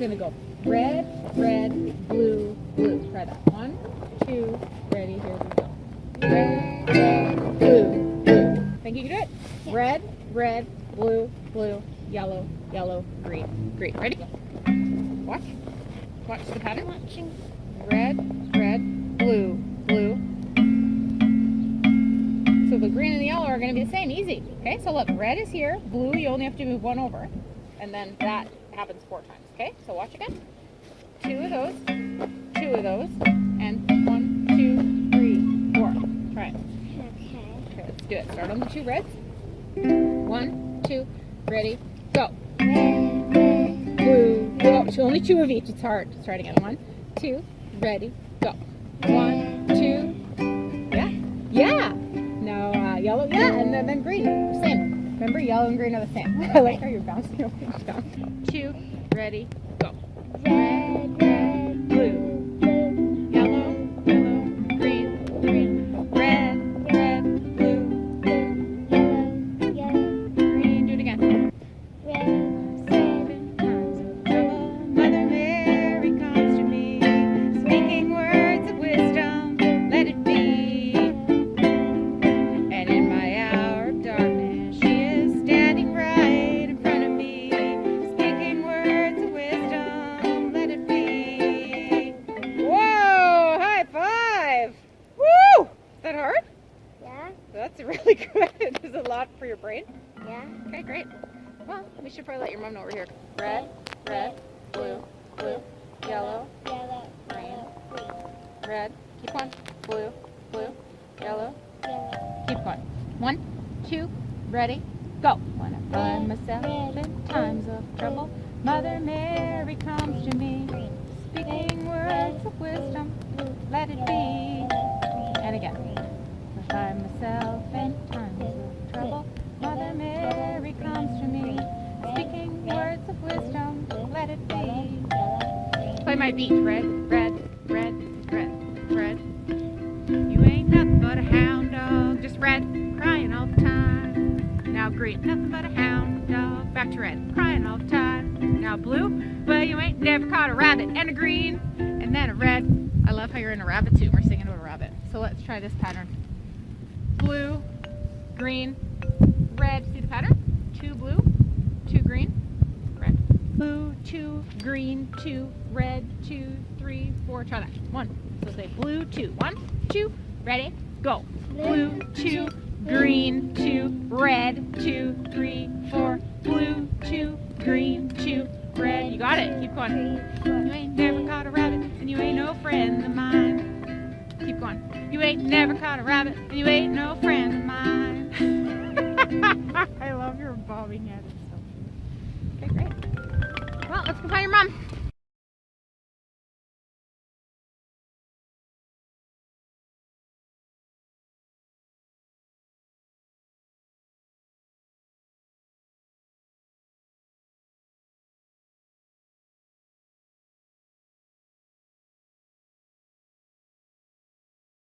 gonna go red, red, blue, blue. Try that. 1, 2, ready, here we go. Red, red, blue, blue. Think you can do it? Yeah. Red, red, blue, blue, yellow, yellow, green, green. Ready? Watch. Watch the pattern. Watching. Red, red, blue, blue. So the green and the yellow are going to be the same. Easy. Okay, so look, red is here. Blue, you only have to move one over. And then that happens 4 times. Okay, so watch again. 2 of those, 2 of those, and 1, 2, 3, 4. Try it. Okay. Okay, let's do it. Start on the 2 reds. 1, 2, ready, go. Red, red, Blue, blue. So only 2 of each. It's hard. Let's try it again. 1, 2, ready, go. 1, 2. Yeah. Yeah. Now yellow. Yeah, and then green. Same. Remember, yellow and green are the same. I like how you're bouncing over. 2, ready, go. red, red, Blue, blue, yellow, yellow, green, green, red, red, blue, blue, yellow, yellow, green. Do it again. red, 7 times of trouble, Mother Mary comes to me, speaking words of wisdom, let it be. And in my hour of darkness, she is standing right in front of me, speaking words of wisdom, let it be. Whoa! High five! Woo! Is that hard? yeah, That's really good. Is it a lot for your brain? yeah, Okay, great. Well, we should probably let your mom know we're here. Red, red, blue, blue, yellow, yellow, green, yellow, green, red. Keep going. Blue, blue, yellow. yellow, Keep going. 1, 2, ready, go. When I find myself in times of trouble, Mother Mary comes to me, speaking words of wisdom, let it be. And again. When I find myself in times of trouble, Mother Mary comes to me, speaking words of wisdom, let it be. Play my beat. Red, red, red, red, red. You ain't nothing but a hound dog, just red, crying all the time. Now green, nothing but a hound dog, back to red, crying all the time. Now blue, well you ain't never caught a rabbit, and a green, and then a red. I love how you're in a rabbit suit, we're singing to a rabbit. So let's try this pattern. Blue, green, red. See the pattern? 2 blue, 2 green, red. Blue, 2 green, 2 red, 2, 3, 4. Try that. 1. So say blue, 2. 1, 2, ready, go. Blue, 2 green, 2 red, 2, 3, 4. Blue, 2 green, 2 red. You got it. Keep going. You ain't never caught a rabbit, and you ain't no friend of mine. Keep going. You ain't never caught a rabbit, and you ain't no friend of mine. I love your bobbing head. It's so cute. Okay, great. Well, let's go find your mom.